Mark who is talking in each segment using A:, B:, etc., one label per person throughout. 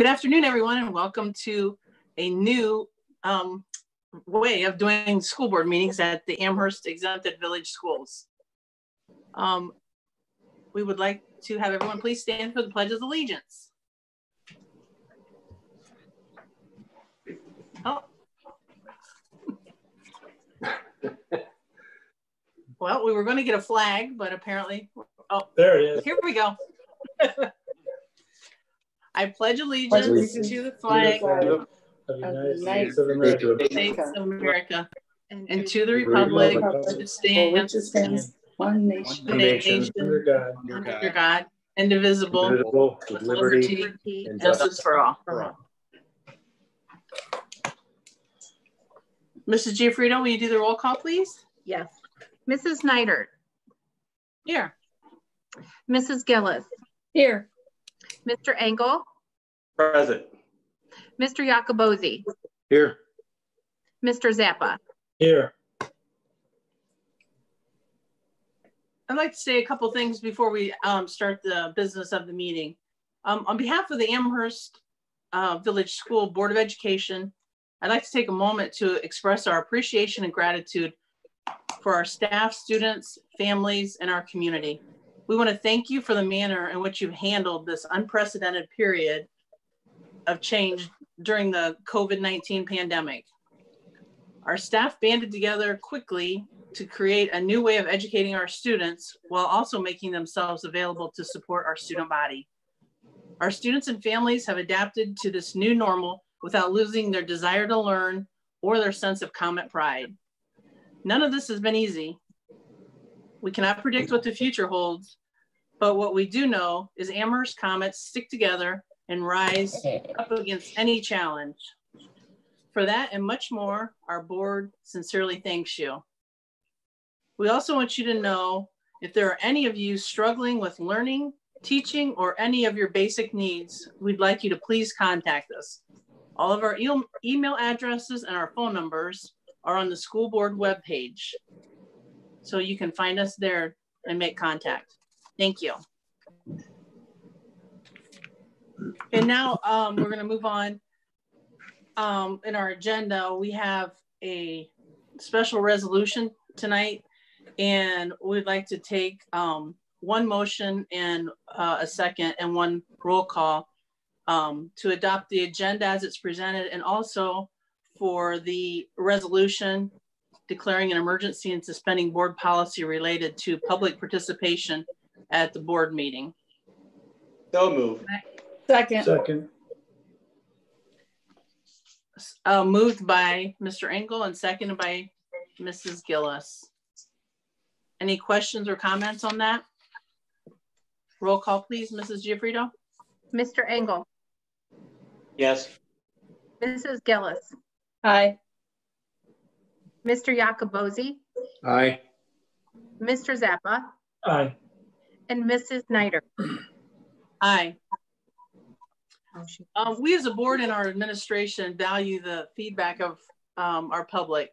A: Good afternoon, everyone, and welcome to a new way of doing school board meetings at the Amherst Exempted Village Schools. We would like to have everyone please stand for the Pledge of Allegiance. Oh. Well, we were going to get a flag, but apparently, oh, there it is. Here we go. I pledge allegiance to the flag of the United States of America and to the republic which stands one nation under God, indivisible, with liberty and justice for all. Mrs. Giaffrido, will you do the roll call, please?
B: Yes. Mrs. Neidert.
A: Here.
B: Mrs. Gillis.
C: Here.
B: Mr. Engel.
D: Present.
B: Mr. Iacobozzi.
D: Here.
B: Mr. Zappa.
D: Here.
A: I'd like to say a couple things before we start the business of the meeting. On behalf of the Amherst Village School Board of Education, I'd like to take a moment to express our appreciation and gratitude for our staff, students, families, and our community. We want to thank you for the manner in which you've handled this unprecedented period of change during the COVID-19 pandemic. Our staff banded together quickly to create a new way of educating our students while also making themselves available to support our student body. Our students and families have adapted to this new normal without losing their desire to learn or their sense of common pride. None of this has been easy. We cannot predict what the future holds, but what we do know is Amherst Comets stick together and rise up against any challenge. For that and much more, our board sincerely thanks you. We also want you to know if there are any of you struggling with learning, teaching, or any of your basic needs, we'd like you to please contact us. All of our email addresses and our phone numbers are on the school board webpage. So you can find us there and make contact. Thank you. And now we're going to move on. In our agenda, we have a special resolution tonight, and we'd like to take one motion and a second and one roll call to adopt the agenda as it's presented, and also for the resolution declaring an emergency and suspending board policy related to public participation at the board meeting.
D: So moved.
C: Second.
A: Moved by Mr. Engel and seconded by Mrs. Gillis. Any questions or comments on that? Roll call, please, Mrs. Giaffrido.
B: Mr. Engel.
D: Yes.
B: Mrs. Gillis.
C: Aye.
B: Mr. Iacobozzi.
D: Aye.
B: Mr. Zappa.
C: Aye.
B: And Mrs. Neidert.
A: Aye. We as a board and our administration value the feedback of our public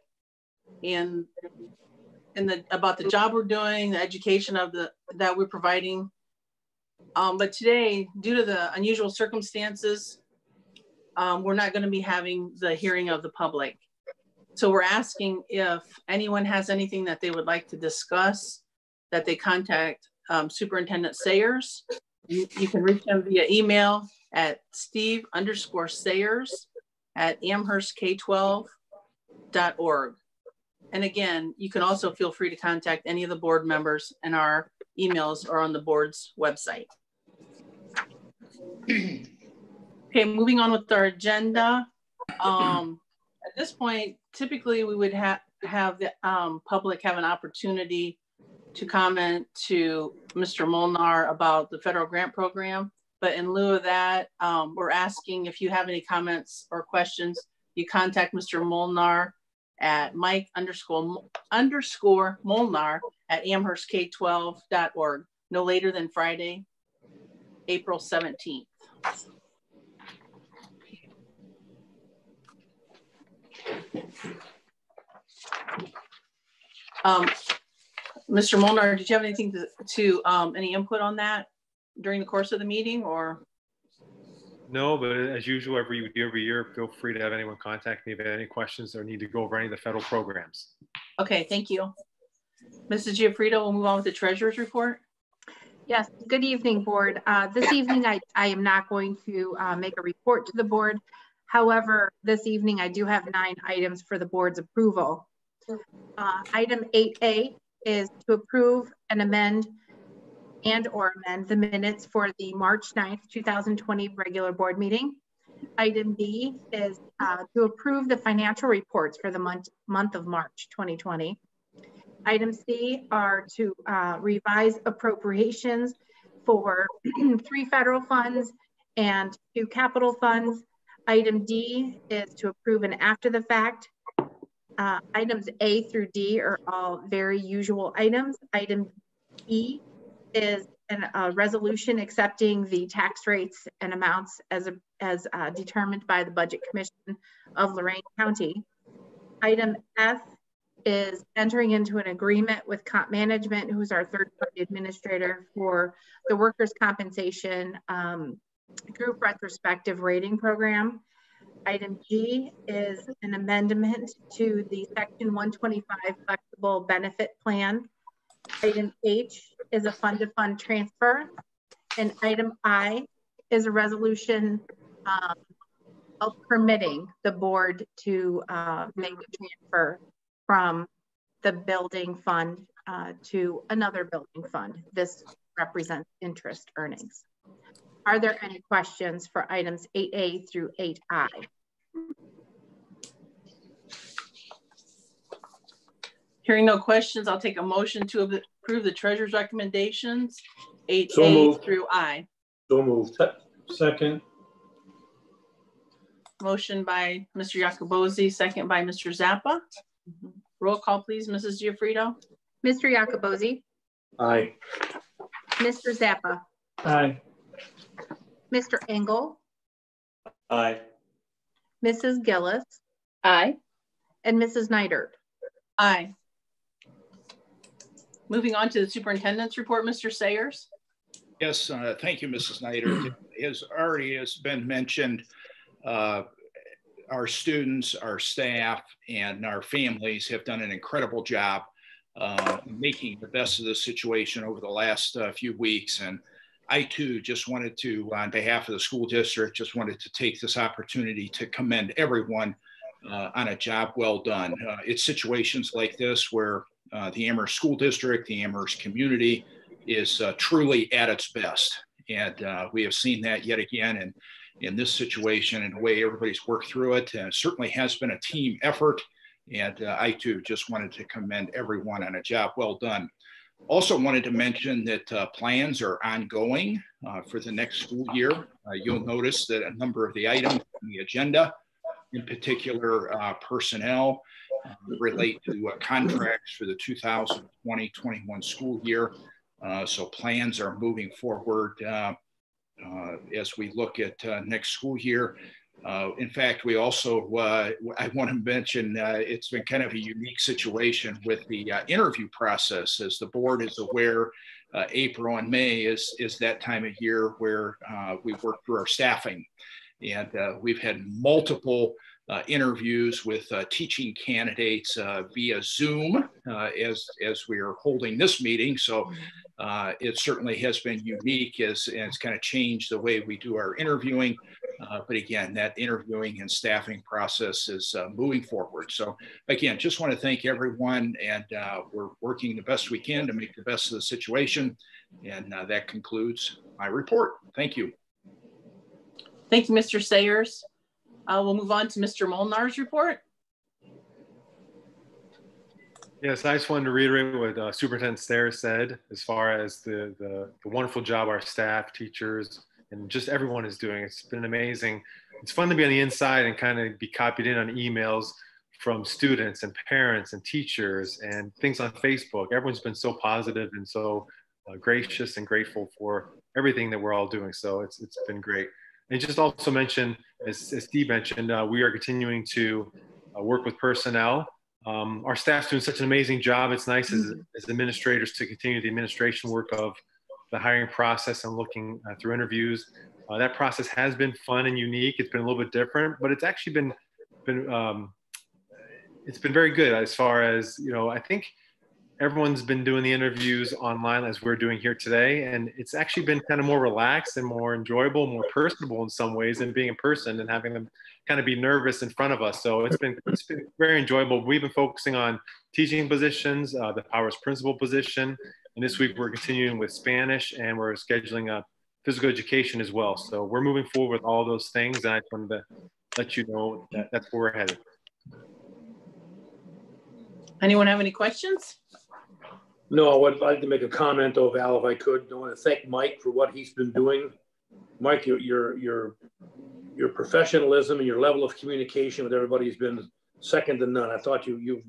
A: and about the job we're doing, the education that we're providing. But today, due to the unusual circumstances, we're not going to be having the hearing of the public. So we're asking if anyone has anything that they would like to discuss, that they contact Superintendent Sayers. You can reach him via email at steve_sayers@amherstk12.org. And again, you can also feel free to contact any of the board members, and our emails are on the board's website. Okay, moving on with our agenda. At this point, typically we would have the public have an opportunity to comment to Mr. Molnar about the federal grant program. But in lieu of that, we're asking if you have any comments or questions, you contact Mr. Molnar at Mike_Molnar@amherstk12.org, no later than Friday, April 17th. Mr. Molnar, did you have anything to any input on that during the course of the meeting, or?
E: No, but as usual, every year, feel free to have anyone contact me if you have any questions or need to go over any of the federal programs.
A: Okay, thank you. Mrs. Giuffrida, we'll move on with the treasurer's report.
B: Yes, good evening, board. This evening, I am not going to make a report to the board. However, this evening, I do have 9 items for the board's approval. Item 8A is to approve and amend the minutes for the March 9th, 2020 regular board meeting. Item B is to approve the financial reports for the month of March 2020. Item C are to revise appropriations for 3 federal funds and 2 capital funds. Item D is to approve an after the fact. Items A through D are all very usual items. Item E is a resolution accepting the tax rates and amounts as determined by the Budget Commission of Lorain County. Item F is entering into an agreement with Comp Management, who's our third-party administrator for the workers' compensation group retrospective rating program. Item G is an amendment to the Section 125 flexible benefit plan. Item H is a fund-to-fund transfer. And item I is a resolution of permitting the board to make a transfer from the building fund to another building fund. This represents interest earnings. Are there any questions for items 8A through 8I?
A: Hearing no questions, I'll take a motion to approve the treasurer's recommendations, 8A through I.
D: So moved. Second.
A: Motion by Mr. Iacobozzi, second by Mr. Zappa. Roll call, please, Mrs. Giuffrida.
B: Mr. Iacobozzi.
D: Aye.
B: Mr. Zappa.
D: Aye.
B: Mr. Engel.
D: Aye.
B: Mrs. Gillis.
C: Aye.
B: And Mrs. Neidert.
A: Aye. Moving on to the superintendent's report, Mr. Sayers.
F: Yes, thank you, Mrs. Neidert. As already has been mentioned, our students, our staff, and our families have done an incredible job making the best of the situation over the last few weeks. And I too just wanted to, on behalf of the school district, just wanted to take this opportunity to commend everyone on a job well done. It's situations like this where the Amherst School District, the Amherst community is truly at its best. And we have seen that yet again in this situation and the way everybody's worked through it. Certainly has been a team effort. And I too just wanted to commend everyone on a job well done. Also wanted to mention that plans are ongoing for the next school year. You'll notice that a number of the items on the agenda, in particular personnel, relate to contracts for the 2020-21 school year. So plans are moving forward as we look at next school year. In fact, we also, I want to mention, it's been kind of a unique situation with the interview process. As the board is aware, April and May is that time of year where we work through our staffing. And we've had multiple interviews with teaching candidates via Zoom as we are holding this meeting. So it certainly has been unique and it's kind of changed the way we do our interviewing. But again, that interviewing and staffing process is moving forward. So again, just want to thank everyone, and we're working the best we can to make the best of the situation. And that concludes my report. Thank you.
A: Thank you, Mr. Sayers. We'll move on to Mr. Molnar's report.
E: Yes, I just wanted to reiterate what Superintendent Sayers said as far as the wonderful job our staff, teachers, and just everyone is doing. It's been amazing. It's fun to be on the inside and kind of be copied in on emails from students and parents and teachers and things on Facebook. Everyone's been so positive and so gracious and grateful for everything that we're all doing. So it's been great. And just also mention, as Steve mentioned, we are continuing to work with personnel. Our staff's doing such an amazing job. It's nice as administrators to continue the administration work of the hiring process and looking through interviews. That process has been fun and unique. It's been a little bit different, but it's actually been it's been very good as far as, you know, I think everyone's been doing the interviews online as we're doing here today. And it's actually been kind of more relaxed and more enjoyable, more personable in some ways than being in person and having them kind of be nervous in front of us. So it's been very enjoyable. We've been focusing on teaching positions, the Powers Principal position. And this week we're continuing with Spanish, and we're scheduling a physical education as well. So we're moving forward with all those things. And I just wanted to let you know that that's where we're headed.
A: Anyone have any questions?
D: No, I would like to make a comment, though, Val, if I could. I want to thank Mike for what he's been doing. Mike, your professionalism and your level of communication with everybody has been second to none. I thought you've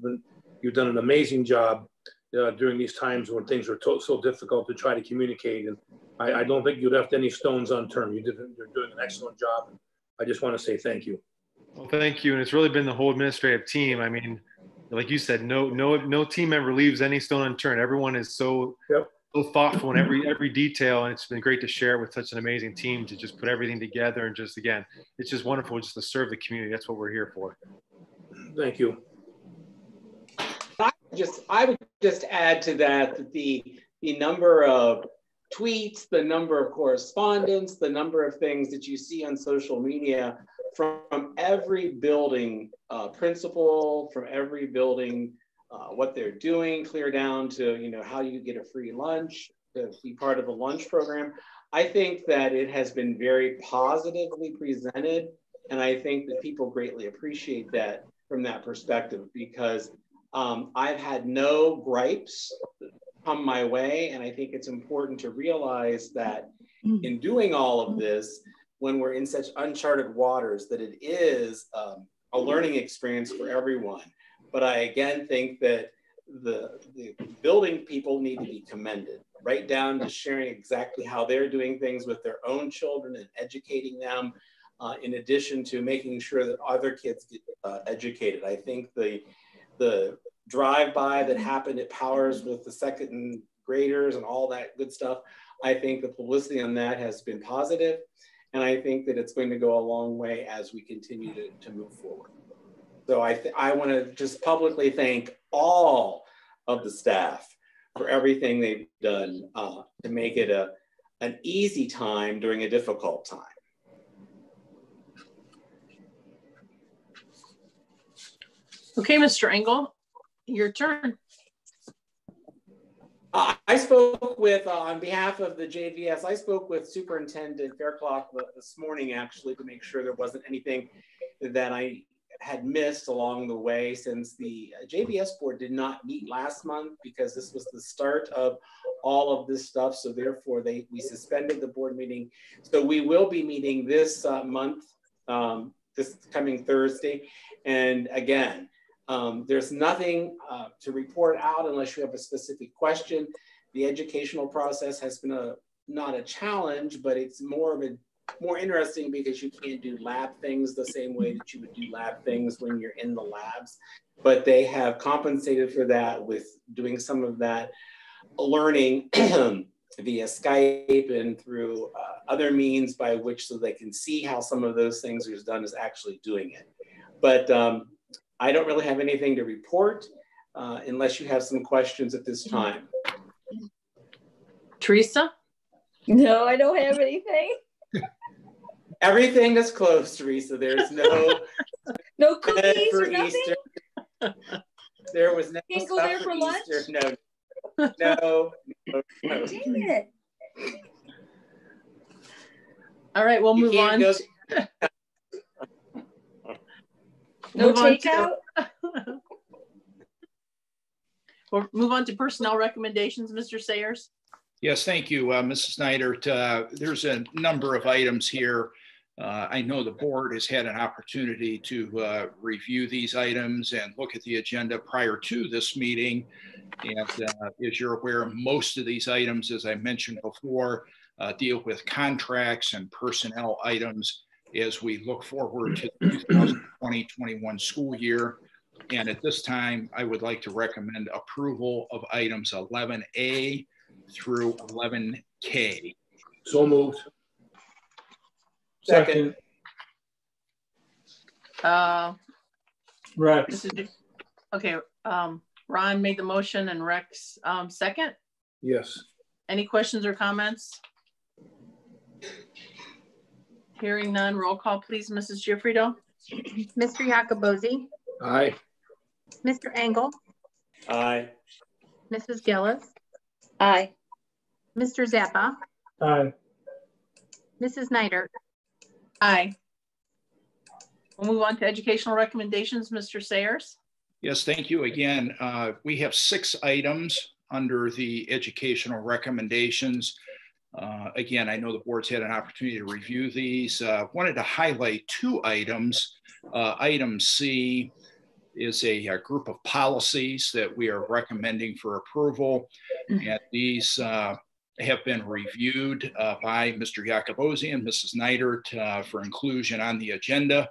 D: done an amazing job during these times when things were so difficult to try to communicate. And I don't think you left any stones unturned. You're doing an excellent job. I just want to say thank you.
E: Well, thank you. And it's really been the whole administrative team. I mean, like you said, no team member leaves any stone unturned. Everyone is so thoughtful in every detail, and it's been great to share with such an amazing team to just put everything together. And just, again, it's just wonderful just to serve the community. That's what we're here for.
D: Thank you.
G: I would just add to that the number of tweets, the number of correspondence, the number of things that you see on social media from every building principal, from every building, what they're doing, clear down to, you know, how you get a free lunch, to be part of the lunch program. I think that it has been very positively presented. And I think that people greatly appreciate that from that perspective, because I've had no gripes come my way. And I think it's important to realize that in doing all of this, when we're in such uncharted waters, that it is a learning experience for everyone. But I again think that the building people need to be commended, right down to sharing exactly how they're doing things with their own children and educating them, in addition to making sure that other kids get educated. I think the drive-by that happened at Powers with the second graders and all that good stuff, I think the publicity on that has been positive. And I think that it's going to go a long way as we continue to move forward. So I want to just publicly thank all of the staff for everything they've done to make it an easy time during a difficult time.
A: Okay, Mr. Engel, your turn.
G: I spoke with, on behalf of the JVS, I spoke with Superintendent Fairclough this morning, actually, to make sure there wasn't anything that I had missed along the way, since the JVS board did not meet last month because this was the start of all of this stuff. So therefore we suspended the board meeting. So we will be meeting this month, this coming Thursday. And again, there's nothing to report out unless you have a specific question. The educational process has been not a challenge, but it's more interesting because you can't do lab things the same way that you would do lab things when you're in the labs. But they have compensated for that with doing some of that learning via Skype and through other means by which, so they can see how some of those things are done, is actually doing it. But I don't really have anything to report unless you have some questions at this time.
A: Teresa?
C: No, I don't have anything.
G: Everything is closed, Teresa. There's no
C: no cookies or nothing?
G: Easter. There was no
C: Can't go there for lunch?
G: Easter. No.
C: Dang it.
A: All right, we'll move on.
C: No takeout?
A: We'll move on to personnel recommendations, Mr. Sayers.
F: Yes, thank you, Mrs. Snyder. There's a number of items here. I know the board has had an opportunity to review these items and look at the agenda prior to this meeting. And as you're aware, most of these items, as I mentioned before, deal with contracts and personnel items as we look forward to the 2020-21 school year. And at this time, I would like to recommend approval of items 11A through 11K.
D: So moved.
G: Second.
D: Right.
A: Okay, Ron made the motion and Rex second.
D: Yes.
A: Any questions or comments? Hearing none, roll call please, Mrs. Giuffredo.
B: Mr. Iacobozzi,
D: Aye.
B: Mr. Engel,
G: Aye.
B: Mrs. Gillis,
C: Aye.
B: Mr. Zappa,
D: Aye.
B: Mrs. Neidert.
A: Aye. We'll move on to educational recommendations, Mr. Sayers.
F: Yes, thank you again. We have 6 items under the educational recommendations. Again, I know the board's had an opportunity to review these. Wanted to highlight 2 items. Item C is a group of policies that we are recommending for approval. And these have been reviewed by Mr. Iacobozzi and Mrs. Neidert for inclusion on the agenda.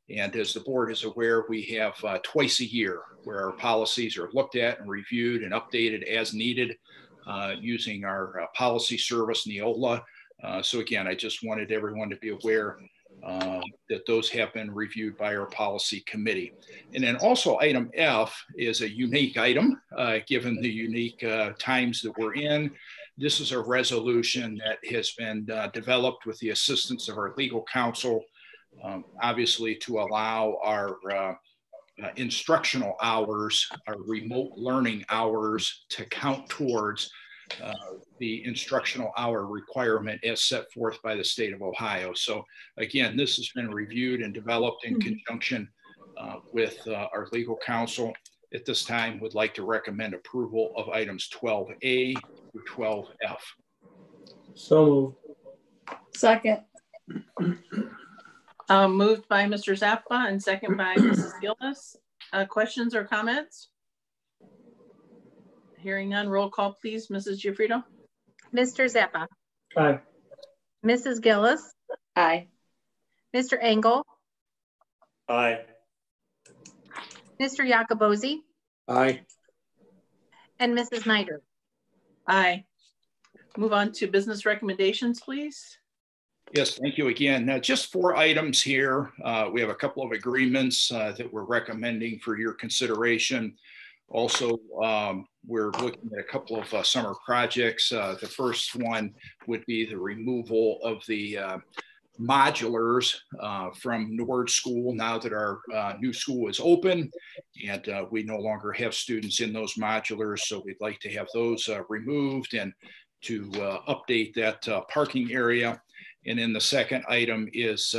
F: And as the board is aware, we have twice a year where our policies are looked at and reviewed and updated as needed using our policy service, Neola. So again, I just wanted everyone to be aware that those have been reviewed by our policy committee. And then also item F is a unique item, given the unique times that we're in. This is a resolution that has been developed with the assistance of our legal counsel, obviously to allow our instructional hours, our remote learning hours to count towards the instructional hour requirement as set forth by the state of Ohio. So again, this has been reviewed and developed in conjunction with our legal counsel. At this time, would like to recommend approval of items 12A through 12F.
D: So moved.
C: Second.
A: Moved by Mr. Zappa and second by Mrs. Gillis. Questions or comments? Hearing none, roll call please, Mrs. Giuffredo.
B: Mr. Zappa.
D: Aye.
B: Mrs. Gillis.
C: Aye.
B: Mr. Engel.
G: Aye.
B: Mr. Iacobozzi.
D: Aye.
B: And Mrs. Neidert.
A: Aye. Move on to business recommendations, please.
F: Yes, thank you again. Now, just 4 items here. We have a couple of agreements that we're recommending for your consideration. Also, we're looking at a couple of summer projects. The first one would be the removal of the modulars from Nord School now that our new school is open, and we no longer have students in those modulars. So we'd like to have those removed and to update that parking area. And then the second item is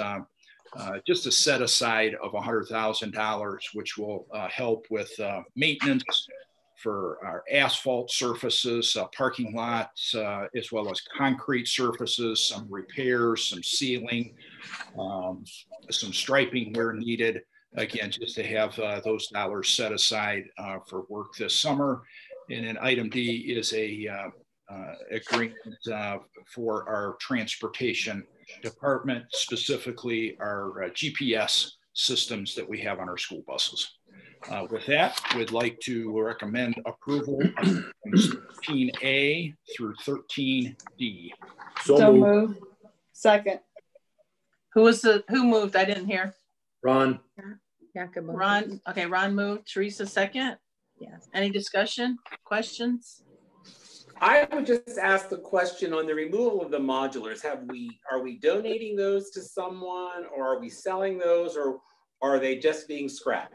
F: just a set aside of $100,000, which will help with maintenance for our asphalt surfaces, parking lots, as well as concrete surfaces, some repairs, some sealing, some striping where needed. Again, just to have those dollars set aside for work this summer. And then item D is a agreement for our transportation department, specifically our GPS systems that we have on our school buses. With that, we'd like to recommend approval of 13A through 13D.
C: So moved. Second.
A: Who moved? I didn't hear.
D: Ron.
B: Iacobozzi.
A: Ron. Okay, Ron moved. Teresa second.
B: Yes.
A: Any discussion, questions?
G: I would just ask the question on the removal of the modulars. Are we donating those to someone, or are we selling those, or are they just being scrapped?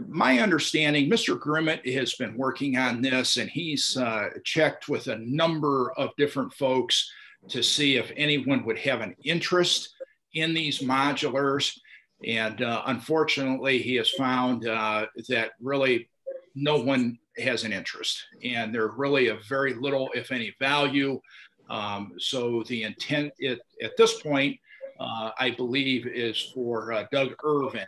F: My understanding, Mr. Grimmett has been working on this, and he's checked with a number of different folks to see if anyone would have an interest in these modulars. And unfortunately, he has found that really no one has an interest, and they're really of very little, if any, value. So the intent at this point, I believe, is for Doug Irvin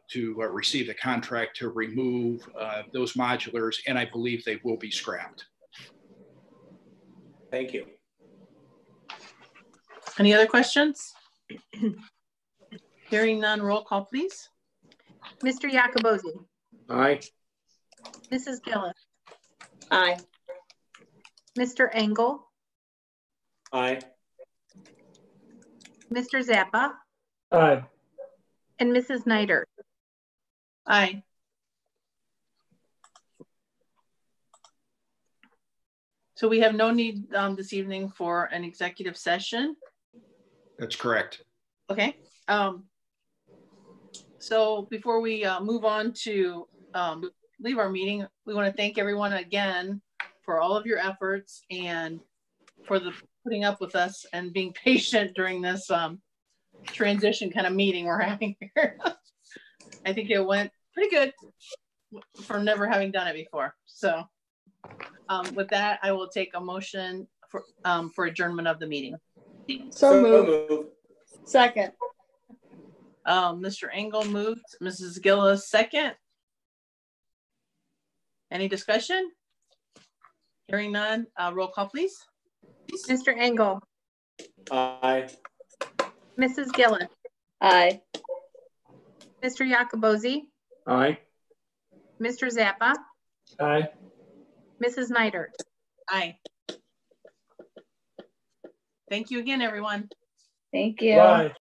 F: to receive the contract to remove those modulars, and I believe they will be scrapped.
G: Thank you.
A: Any other questions? Hearing none, roll call please.
B: Mr. Iacobozzi.
D: Aye.
B: Mrs. Gillis.
C: Aye.
B: Mr. Engel.
G: Aye.
B: Mr. Zappa,
D: Aye.
B: and Mrs. Snyder.
A: Aye. So we have no need this evening for an executive session.
F: That's correct.
A: Okay. So before we move on to leave our meeting, we want to thank everyone again for all of your efforts and for putting up with us and being patient during this transition kind of meeting we're having here. I think it went pretty good for never having done it before. So with that, I will take a motion for adjournment of the meeting.
C: So moved. Second.
A: Mr. Engel moved, Mrs. Gillis second. Any discussion? Hearing none, roll call please.
B: Mr. Engel,
G: Aye.
B: Mrs. Gillis,
C: Aye.
B: Mr. Yacobozzi,
D: Aye.
B: Mr. Zappa,
D: Aye.
B: Mrs. Snyder.
A: Aye. Thank you again, everyone.
C: Thank you.
D: Bye.